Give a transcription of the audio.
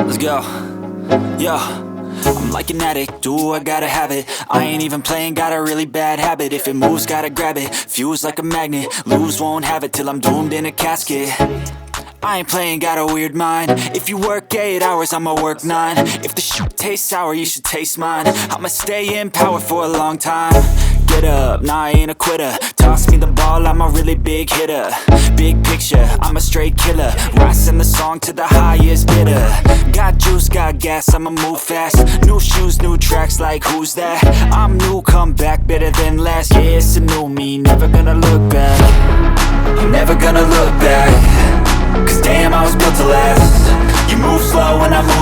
Let's go. Yo, I'm like an addict, do I gotta have it. I ain't even playing, got a really bad habit. If it moves, gotta grab it, fuse like a magnet. Lose, won't have it till I'm doomed in a casket. I ain't playing, got a weird mind. If you work 8 hours, I'ma work 9. If the shit tastes sour, you should taste mine. I'ma stay in power for a long time. Get up, nah, I ain't a quitter. Toss me the ball, I'm a really big hitter. Big picture, I'm a straight killer. Rising the song to the highest bidder. Got juice, got gas, I'ma move fast. New shoes, new tracks, like who's that? I'm new, come back, better than last. Yeah, it's a new me, never gonna look back. I'm never gonna look back. Cause damn, I was built to last. You move slow and I move